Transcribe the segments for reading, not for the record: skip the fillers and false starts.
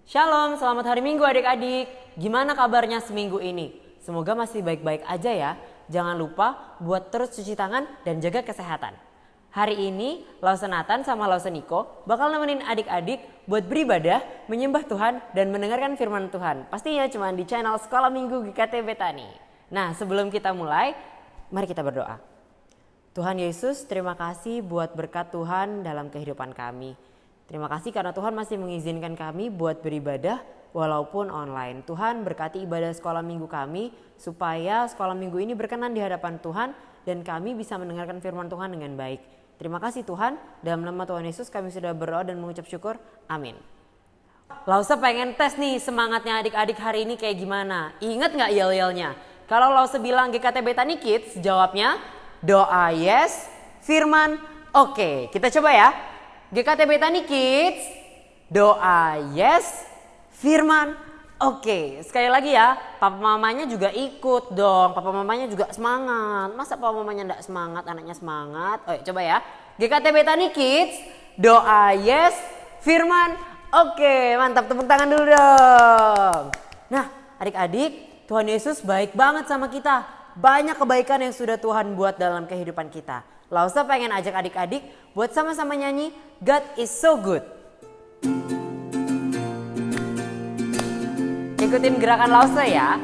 Shalom, selamat hari Minggu adik-adik. Gimana kabarnya seminggu ini? Semoga masih baik-baik aja ya. Jangan lupa buat terus cuci tangan dan jaga kesehatan. Hari ini Lawson Nathan sama Lawson Niko bakal nemenin adik-adik buat beribadah, menyembah Tuhan dan mendengarkan firman Tuhan. Pastinya cuma di channel Sekolah Minggu GKT Betani. Nah, sebelum kita mulai, mari kita berdoa. Tuhan Yesus, terima kasih buat berkat Tuhan dalam kehidupan kami. Terima kasih karena Tuhan masih mengizinkan kami buat beribadah walaupun online. Tuhan berkati ibadah sekolah minggu kami supaya sekolah minggu ini berkenan di hadapan Tuhan dan kami bisa mendengarkan firman Tuhan dengan baik. Terima kasih Tuhan, dalam nama Tuhan Yesus kami sudah berdoa dan mengucap syukur. Amin. Lausa pengen tes nih semangatnya adik-adik hari ini kayak gimana. Ingat gak yel-yelnya? Kalau Lausa bilang GKT Betani Kids, jawabnya doa yes, firman oke. Kita coba ya. GKT Betani Kids, doa yes, firman oke. Sekali lagi ya, papa mamanya juga ikut dong. Papa mamanya juga semangat. Masa papa mamanya enggak semangat, anaknya semangat? Oh, coba ya. GKT Betani Kids, doa yes, firman oke. Mantap, tepuk tangan dulu dong. Nah, adik-adik, Tuhan Yesus baik banget sama kita. Banyak kebaikan yang sudah Tuhan buat dalam kehidupan kita. Lausa pengen ajak adik-adik buat sama-sama nyanyi God is so good. Ikutin gerakan Lausa ya.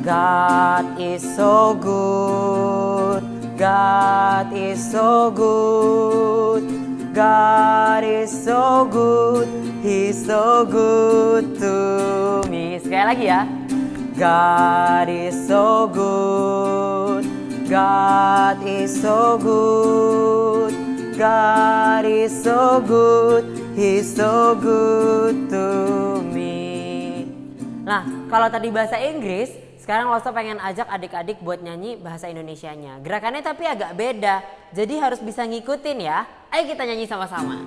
God is so good. God is so good. God is so good. He's so good to me. Sekali lagi ya. God is so good. God is so good. God is so good. He's so good to me. Nah, kalau tadi bahasa Inggris, sekarang Lausa pengen ajak adik-adik buat nyanyi bahasa Indonesianya. Gerakannya tapi agak beda, jadi harus bisa ngikutin ya. Ayo kita nyanyi sama-sama.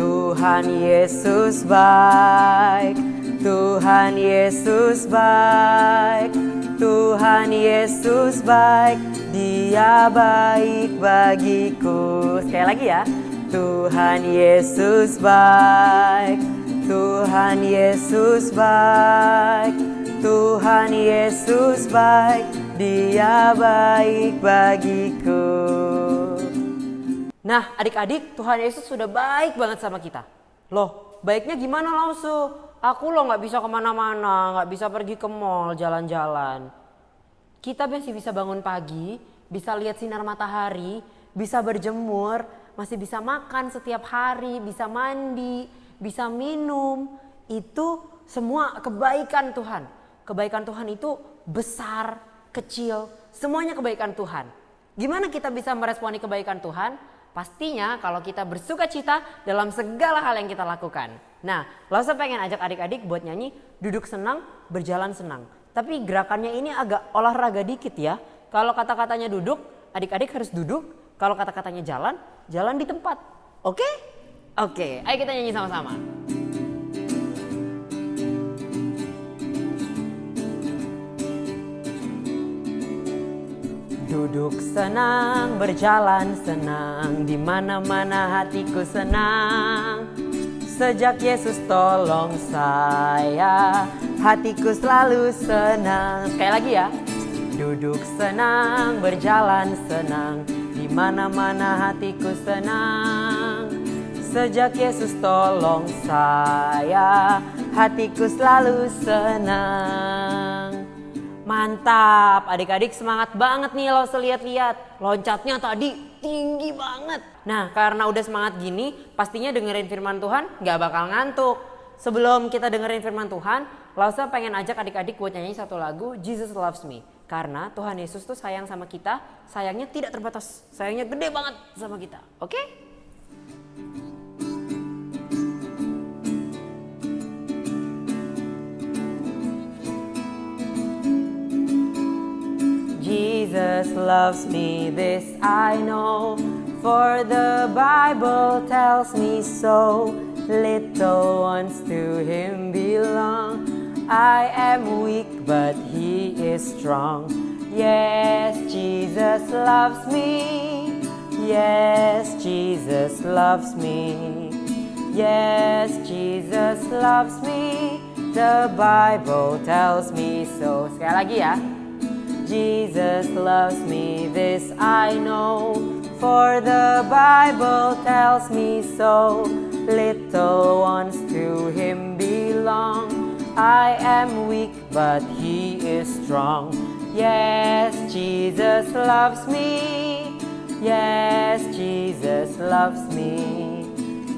Tuhan Yesus baik, Tuhan Yesus baik, Tuhan Yesus baik, Dia baik bagiku. Sekali lagi ya. Tuhan Yesus baik, Tuhan Yesus baik, Tuhan Yesus baik, Dia baik bagiku. Nah adik-adik, Tuhan Yesus sudah baik banget sama kita. Loh, baiknya gimana Lausu? Aku loh gak bisa kemana-mana, gak bisa pergi ke mall, jalan-jalan. Kita masih bisa bangun pagi, bisa lihat sinar matahari, bisa berjemur, masih bisa makan setiap hari, bisa mandi, bisa minum. Itu semua kebaikan Tuhan. Kebaikan Tuhan itu besar, kecil, semuanya kebaikan Tuhan. Gimana kita bisa meresponi kebaikan Tuhan? Pastinya kalau kita bersuka cita dalam segala hal yang kita lakukan. Nah, Lausa pengen ajak adik-adik buat nyanyi duduk senang, berjalan senang. Tapi gerakannya ini agak olahraga dikit ya. Kalau kata-katanya duduk, adik-adik harus duduk. Kalau kata-katanya jalan, jalan di tempat. Oke? Oke, ayo kita nyanyi sama-sama. Duduk senang, berjalan senang, di mana-mana hatiku senang. Sejak Yesus tolong saya, hatiku selalu senang. Sekali lagi ya. Duduk senang, berjalan senang, di mana-mana hatiku senang. Sejak Yesus tolong saya, hatiku selalu senang. Mantap, adik-adik semangat banget nih Lausa lihat-lihat. Loncatnya tadi tinggi banget. Nah, karena udah semangat gini, pastinya dengerin firman Tuhan gak bakal ngantuk. Sebelum kita dengerin firman Tuhan, Lausa pengen ajak adik-adik buat nyanyi satu lagu, Jesus Loves Me. Karena Tuhan Yesus tuh sayang sama kita, sayangnya tidak terbatas. Sayangnya gede banget sama kita, oke? Jesus loves me, this I know, for the Bible tells me so. Little ones to Him belong. I am weak, but He is strong. Yes, Jesus loves me. Yes, Jesus loves me. Yes, Jesus loves me. The Bible tells me so. Sekali lagi ya. Jesus loves me, this I know, for the Bible tells me so. Little ones to him belong. I am weak, but he is strong. Yes, Jesus loves me. Yes, Jesus loves me.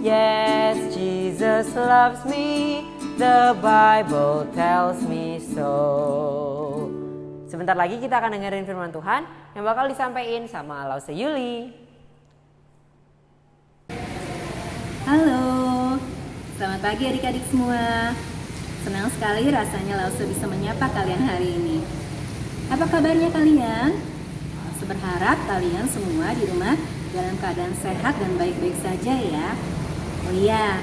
Yes, Jesus loves me. The Bible tells me so. Sebentar lagi kita akan dengerin firman Tuhan yang bakal disampaikan sama Lause Yuli. Halo, selamat pagi adik-adik semua. Senang sekali rasanya Lause bisa menyapa kalian hari ini. Apa kabarnya kalian? Lause berharap kalian semua di rumah dalam keadaan sehat dan baik-baik saja ya. Oh iya,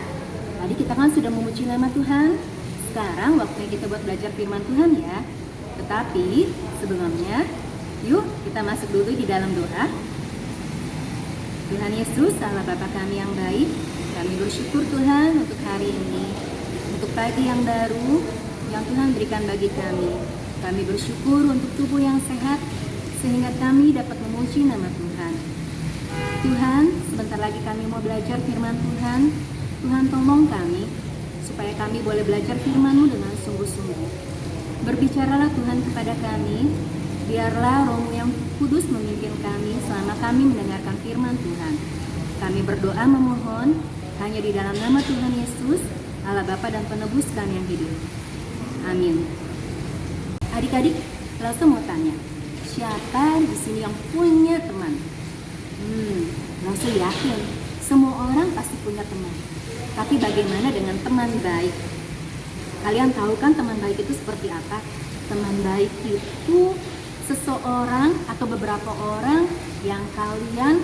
tadi kita kan sudah memuji nama Tuhan. Sekarang waktunya kita buat belajar firman Tuhan ya. Tetapi sebelumnya, yuk kita masuk dulu di dalam doa. Tuhan Yesus, Allah Bapa kami yang baik, kami bersyukur Tuhan untuk hari ini, untuk pagi yang baru yang Tuhan berikan bagi kami. Kami bersyukur untuk tubuh yang sehat, sehingga kami dapat memuji nama Tuhan. Tuhan, sebentar lagi kami mau belajar firman Tuhan. Tuhan tolong kami, supaya kami boleh belajar firman-Mu dengan sungguh-sungguh. Berbicaralah Tuhan kepada kami, biarlah Roh-Mu yang kudus memimpin kami selama kami mendengarkan firman Tuhan. Kami berdoa memohon hanya di dalam nama Tuhan Yesus, Allah Bapa dan Penebus kami yang hidup. Amin. Adik-adik, Lause mau tanya, siapa di sini yang punya teman? Lause yakin semua orang pasti punya teman. Tapi bagaimana dengan teman baik? Kalian tahu kan teman baik itu seperti apa? Teman baik itu seseorang atau beberapa orang yang kalian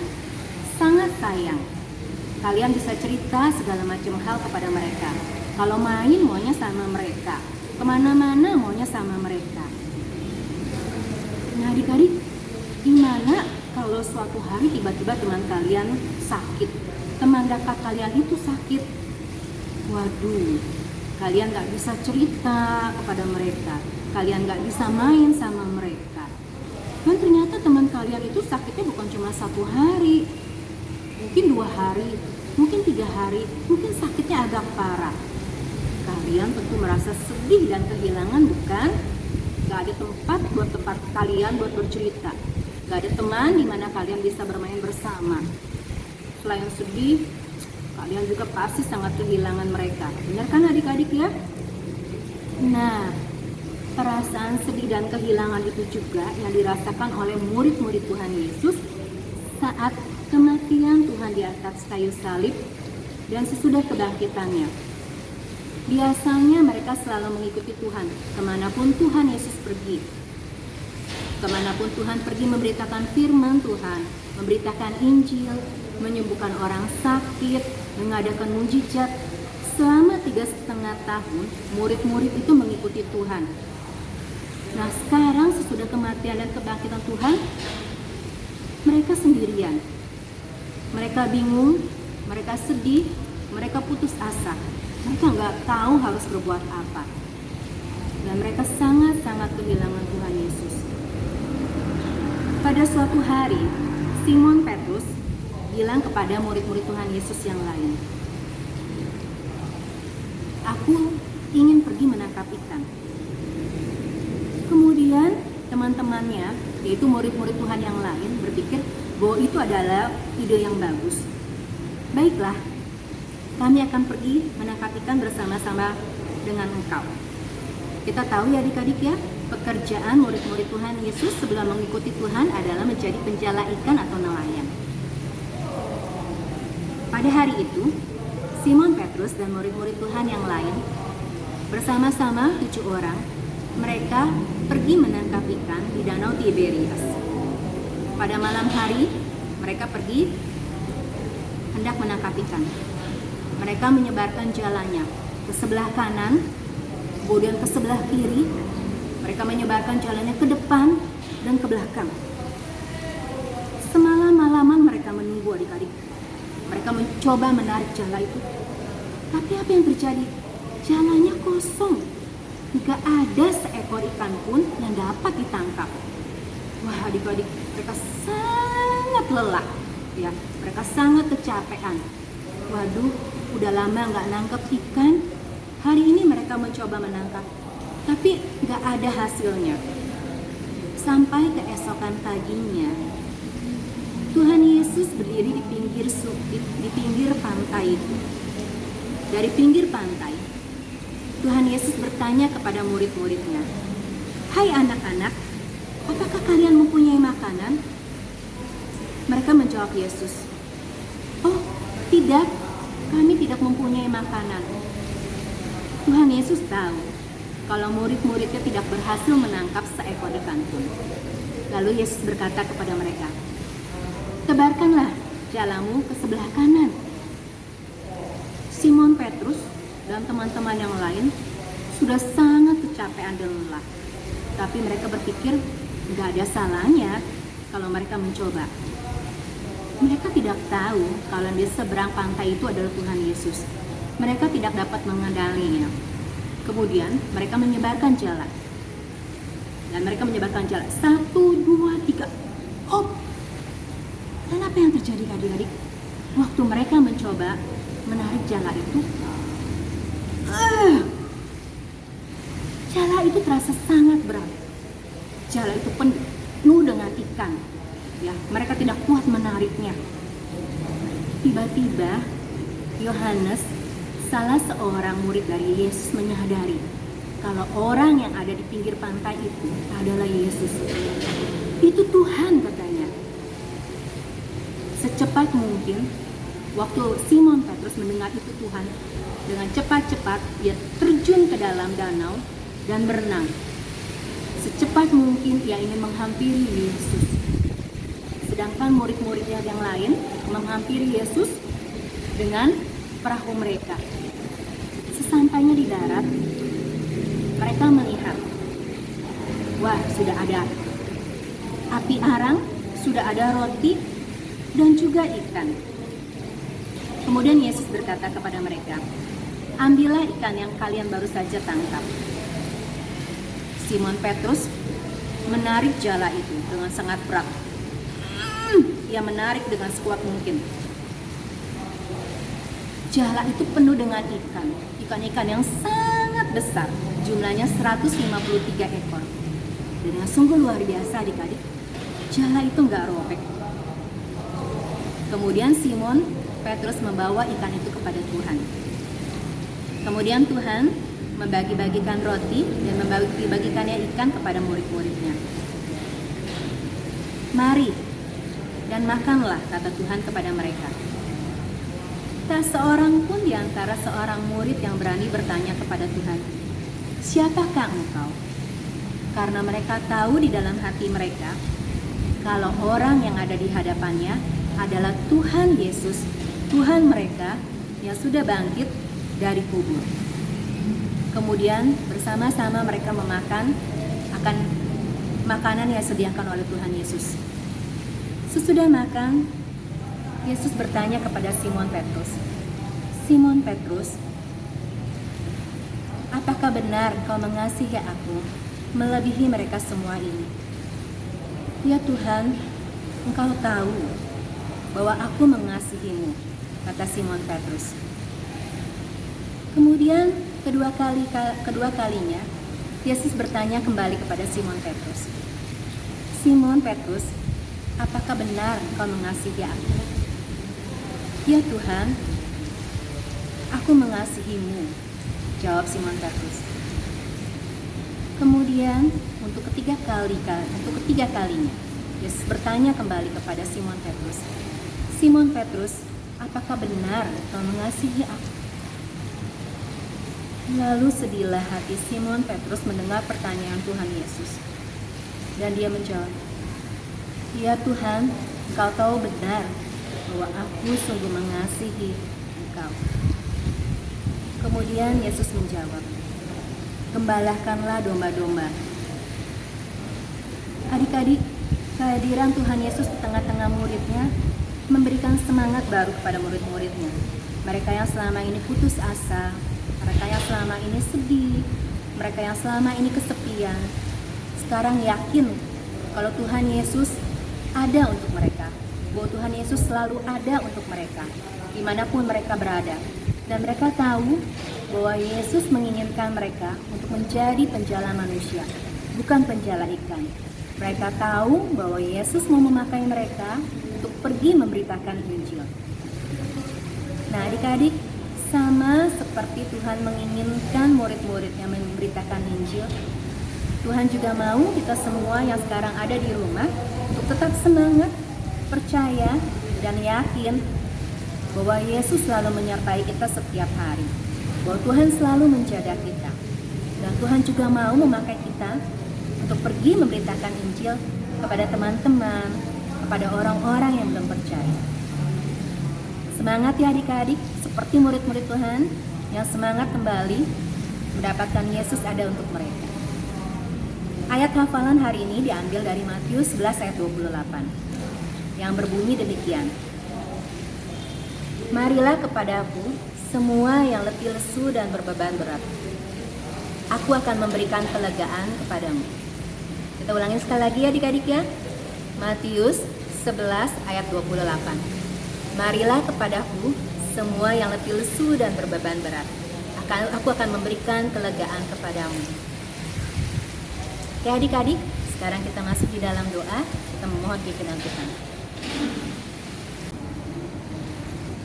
sangat sayang. Kalian bisa cerita segala macam hal kepada mereka. Kalau main maunya sama mereka, kemana-mana maunya sama mereka. Nah adik-adik, gimana kalau suatu hari tiba-tiba teman kalian sakit? Teman dekat kalian itu sakit. Waduh, kalian gak bisa cerita kepada mereka, kalian gak bisa main sama mereka. Dan ternyata teman kalian itu sakitnya bukan cuma 1 hari, mungkin 2 hari, mungkin 3 hari, mungkin sakitnya agak parah. Kalian tentu merasa sedih dan kehilangan, bukan? Gak ada tempat buat kalian buat bercerita, gak ada teman di mana kalian bisa bermain bersama. Selain sedih, kalian juga pasti sangat kehilangan mereka. Benar kan adik-adik ya? Nah, perasaan sedih dan kehilangan itu juga yang dirasakan oleh murid-murid Tuhan Yesus saat kematian Tuhan di atas kayu salib dan sesudah kebangkitannya. Biasanya mereka selalu mengikuti Tuhan kemanapun Tuhan Yesus pergi. Kemanapun Tuhan pergi memberitakan firman Tuhan, memberitakan Injil, menyembuhkan orang sakit, mengadakan mujizat. Selama 3,5 tahun, murid-murid itu mengikuti Tuhan. Nah sekarang sesudah kematian dan kebangkitan Tuhan, mereka sendirian. Mereka bingung, mereka sedih, mereka putus asa. Mereka nggak tahu harus berbuat apa. Dan mereka sangat-sangat kehilangan Tuhan Yesus. Pada suatu hari, Simon Petrus bilang kepada murid-murid Tuhan Yesus yang lain, "Aku ingin pergi menangkap ikan." Kemudian teman-temannya, yaitu murid-murid Tuhan yang lain, berpikir bahwa itu adalah ide yang bagus. Baiklah, kami akan pergi menangkap ikan bersama-sama dengan engkau. Kita tahu ya adik-adik ya, pekerjaan murid-murid Tuhan Yesus sebelum mengikuti Tuhan adalah menjadi penjala ikan atau nelayan. Pada hari itu, Simon Petrus dan murid-murid Tuhan yang lain bersama-sama 7 orang, mereka pergi menangkap ikan di Danau Tiberias. Pada malam hari, mereka pergi hendak menangkap ikan. Mereka menyebarkan jalannya ke sebelah kanan, kemudian ke sebelah kiri. Mereka menyebarkan jalannya ke depan dan ke adik-adik. Mereka mencoba menarik jala itu. Tapi apa yang terjadi? Jalanya kosong. Gak ada seekor ikan pun yang dapat ditangkap. Wah adik-adik, mereka sangat lelah. Ya, mereka sangat kecapean. Waduh, udah lama gak nangkep ikan. Hari ini mereka mencoba menangkap, tapi gak ada hasilnya. Sampai keesokan paginya, Tuhan Yesus berdiri di pinggir pantai itu. Dari pinggir pantai, Tuhan Yesus bertanya kepada murid-muridnya, "Hai anak-anak, apakah kalian mempunyai makanan?" Mereka menjawab Yesus, "Oh, tidak, kami tidak mempunyai makanan." Tuhan Yesus tahu kalau murid-muridnya tidak berhasil menangkap seekor ikan pun. Lalu Yesus berkata kepada mereka, "Tebarkanlah jalamu ke sebelah kanan." Simon Petrus dan teman-teman yang lain sudah sangat kecapean dan lelah. Tapi mereka berpikir gak ada salahnya kalau mereka mencoba. Mereka tidak tahu kalau di seberang pantai itu adalah Tuhan Yesus. Mereka tidak dapat mengendalinya. Kemudian mereka menyebarkan jala. Dan mereka menyebarkan jala. 1, 2, 3. Hop! Dan apa yang terjadi adik-adik? Waktu mereka mencoba menarik jala itu, jala itu terasa sangat berat. Jala itu penuh dengan ikan. Ya, mereka tidak kuat menariknya. Tiba-tiba Yohanes, salah seorang murid dari Yesus, menyadari kalau orang yang ada di pinggir pantai itu adalah Yesus. Itu Tuhan, katanya. Secepat mungkin, waktu Simon Petrus mendengar itu Tuhan, dengan cepat-cepat dia terjun ke dalam danau dan berenang. Secepat mungkin ia ingin menghampiri Yesus. Sedangkan murid-muridnya yang lain menghampiri Yesus dengan perahu mereka. Sesampainya di darat, mereka melihat, wah, sudah ada api arang, sudah ada roti, dan juga ikan. Kemudian Yesus berkata kepada mereka, "Ambillah ikan yang kalian baru saja tangkap." Simon Petrus menarik jala itu dengan sangat berat. Ia menarik dengan sekuat mungkin. Jala itu penuh dengan ikan-ikan yang sangat besar, jumlahnya 153 ekor. Dan yang sungguh luar biasa adik-adik, jala itu nggak robek. Kemudian Simon Petrus membawa ikan itu kepada Tuhan. Kemudian Tuhan membagi-bagikan roti dan membagi-bagikannya ikan kepada murid-muridnya. "Mari dan makanlah," kata Tuhan kepada mereka. Tak seorang pun di antara seorang murid yang berani bertanya kepada Tuhan, "Siapakah engkau?" Karena mereka tahu di dalam hati mereka kalau orang yang ada di hadapannya adalah Tuhan Yesus, Tuhan mereka yang sudah bangkit dari kubur. Kemudian bersama-sama mereka memakan akan makanan yang disediakan oleh Tuhan Yesus. Sesudah makan, Yesus bertanya kepada Simon Petrus, "Simon Petrus, apakah benar kau mengasihi aku melebihi mereka semua ini?" "Ya Tuhan, Engkau tahu bahwa aku mengasihimu," kata Simon Petrus. Kemudian kedua kalinya Yesus bertanya kembali kepada Simon Petrus, "Simon Petrus, apakah benar kau mengasihi aku?" "Ya Tuhan, aku mengasihimu," jawab Simon Petrus. Kemudian untuk ketiga kalinya Yesus bertanya kembali kepada Simon Petrus, "Simon Petrus, apakah benar kau mengasihi aku?" Lalu sedihlah hati Simon Petrus mendengar pertanyaan Tuhan Yesus. Dan dia menjawab, "Ya Tuhan, Engkau tahu benar bahwa aku sungguh mengasihi Engkau." Kemudian Yesus menjawab, "Gembalakanlah domba-domba." Adik-adik, kehadiran Tuhan Yesus di tengah-tengah muridnya memberikan semangat baru kepada murid-muridnya. Mereka yang selama ini putus asa, mereka yang selama ini sedih, mereka yang selama ini kesepian, sekarang yakin kalau Tuhan Yesus ada untuk mereka, bahwa Tuhan Yesus selalu ada untuk mereka, dimanapun mereka berada. Dan mereka tahu bahwa Yesus menginginkan mereka untuk menjadi penjala manusia, bukan penjala ikan. Mereka tahu bahwa Yesus mau memakai mereka untuk pergi memberitakan Injil. Nah, adik-adik, sama seperti Tuhan menginginkan murid-muridnya memberitakan Injil, Tuhan juga mau kita semua yang sekarang ada di rumah untuk tetap semangat, percaya, dan yakin bahwa Yesus selalu menyertai kita setiap hari, bahwa Tuhan selalu menjaga kita, dan Tuhan juga mau memakai kita untuk pergi memberitakan Injil kepada teman-teman, kepada orang-orang yang belum percaya. Semangat ya adik-adik, seperti murid-murid Tuhan yang semangat kembali mendapatkan Yesus ada untuk mereka. Ayat hafalan hari ini diambil dari Matius 11 ayat 28 yang berbunyi demikian. Marilah kepadaku semua yang letih lesu dan berbeban berat. Aku akan memberikan kelegaan kepadamu. Kita ulangin sekali lagi ya adik-adik ya. Matius 11 ayat 28. Marilah kepadaku semua yang letih lesu dan berbeban berat. Aku akan memberikan kelegaan kepadamu. Oke adik-adik, sekarang kita masuk di dalam doa. Kita memohon pimpinan Tuhan.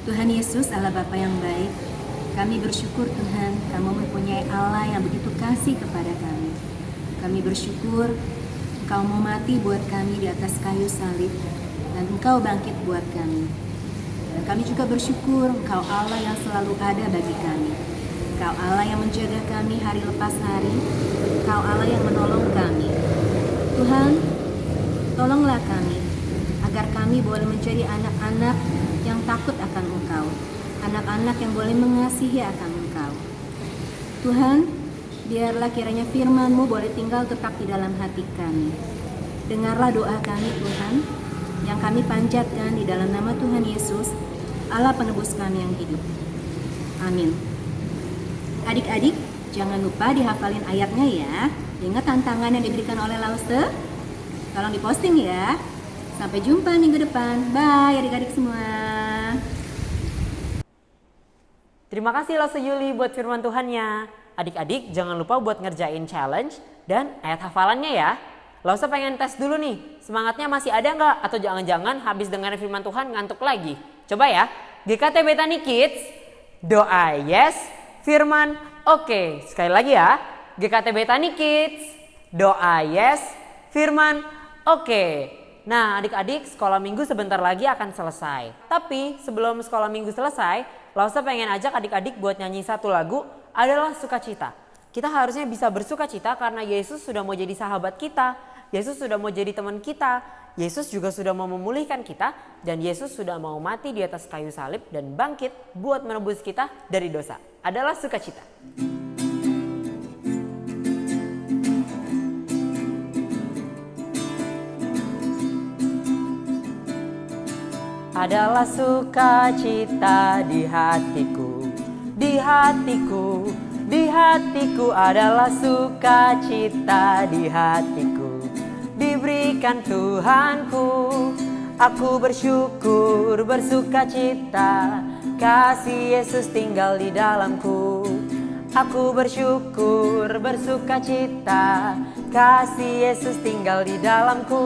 Tuhan Yesus, Allah Bapa yang baik, kami bersyukur Tuhan, Kamu mempunyai Allah yang begitu kasih kepada kami. Kami bersyukur Engkau mau mati buat kami di atas kayu salib, dan Engkau bangkit buat kami. Dan kami juga bersyukur Engkau Allah yang selalu ada bagi kami. Engkau Allah yang menjaga kami hari lepas hari. Engkau Allah yang menolong kami. Tuhan, tolonglah kami, agar kami boleh menjadi anak-anak yang takut akan Engkau, anak-anak yang boleh mengasihi akan Engkau. Tuhan, biarlah kiranya firman-Mu boleh tinggal tetap di dalam hati kami. Dengarlah doa kami Tuhan, yang kami panjatkan di dalam nama Tuhan Yesus, Allah penebus kami yang hidup. Amin. Adik-adik, jangan lupa dihafalin ayatnya ya. Ingat tantangan yang diberikan oleh Lause. Tolong diposting ya. Sampai jumpa minggu depan. Bye adik-adik semua. Terima kasih Lause Yuli buat firman Tuhannya. Adik-adik jangan lupa buat ngerjain challenge dan ayat hafalannya ya. Lause pengen tes dulu nih, semangatnya masih ada nggak? Atau jangan-jangan habis dengerin firman Tuhan ngantuk lagi? Coba ya, GKT Betani Kids, doa yes, firman oke. Sekali lagi ya, GKT Betani Kids, doa yes, firman oke. Nah adik-adik, sekolah minggu sebentar lagi akan selesai. Tapi sebelum sekolah minggu selesai, Lause pengen ajak adik-adik buat nyanyi satu lagu, adalah sukacita. Kita harusnya bisa bersukacita karena Yesus sudah mau jadi sahabat kita. Yesus sudah mau jadi teman kita. Yesus juga sudah mau memulihkan kita. Dan Yesus sudah mau mati di atas kayu salib dan bangkit buat menebus kita dari dosa. Adalah sukacita. Adalah sukacita di hatiku, di hatiku, di hatiku adalah sukacita di hatiku. Diberikan Tuhanku, aku bersyukur bersukacita, kasih Yesus tinggal di dalamku. Aku bersyukur bersukacita, kasih Yesus tinggal di dalamku.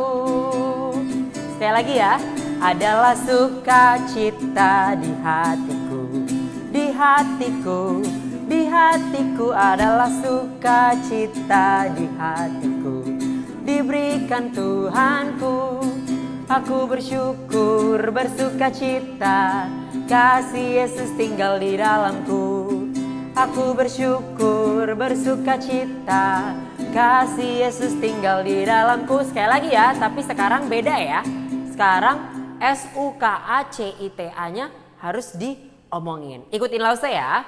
Sekali lagi ya. Adalah sukacita di hatiku, di hatiku, di hatiku adalah sukacita di hatiku. Diberikan Tuhanku, aku bersyukur bersukacita, kasih Yesus tinggal di dalamku. Aku bersyukur bersukacita, kasih Yesus tinggal di dalamku. Sekali lagi ya, tapi sekarang beda ya. Sekarang SUKACITA-nya harus diomongin. Ikutin Lause ya.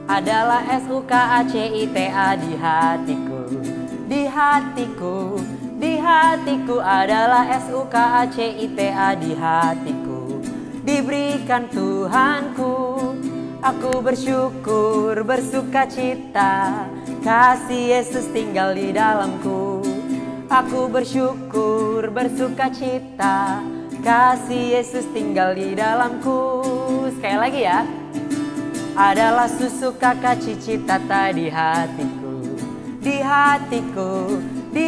Adalah SUKACITA di hatiku, di hatiku adalah SUKACITA di hatiku, diberikan Tuhanku. Aku bersyukur, bersuka cita, kasih Yesus tinggal di dalamku. Aku bersyukur, bersuka cita, kasih Yesus tinggal di dalamku. Sekali lagi ya. Adalah susu kakak cici tata di hatiku, di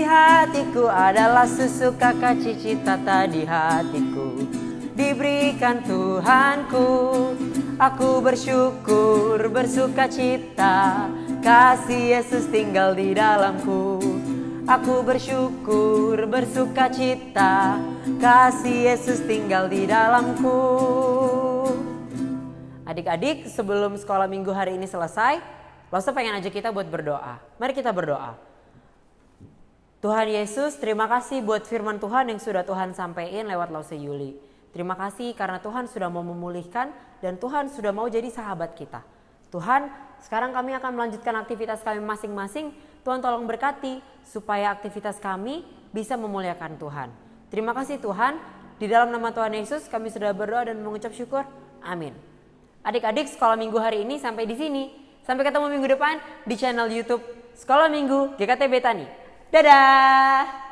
hatiku adalah susu kakak cici tata di hatiku, diberikan Tuhanku. Aku bersyukur, bersuka cita, kasih Yesus tinggal di dalamku. Aku bersyukur, bersuka cita, kasih Yesus tinggal di dalamku. Adik-adik, sebelum sekolah minggu hari ini selesai, Lause pengen ajak kita buat berdoa. Mari kita berdoa. Tuhan Yesus, terima kasih buat firman Tuhan yang sudah Tuhan sampaikan lewat Lause Yuli. Terima kasih karena Tuhan sudah mau memulihkan dan Tuhan sudah mau jadi sahabat kita. Tuhan, sekarang kami akan melanjutkan aktivitas kami masing-masing. Tuhan tolong berkati supaya aktivitas kami bisa memuliakan Tuhan. Terima kasih Tuhan, di dalam nama Tuhan Yesus kami sudah berdoa dan mengucap syukur. Amin. Adik-adik, sekolah minggu hari ini sampai di sini. Sampai ketemu minggu depan di channel YouTube Sekolah Minggu GKT Betani. Dadah!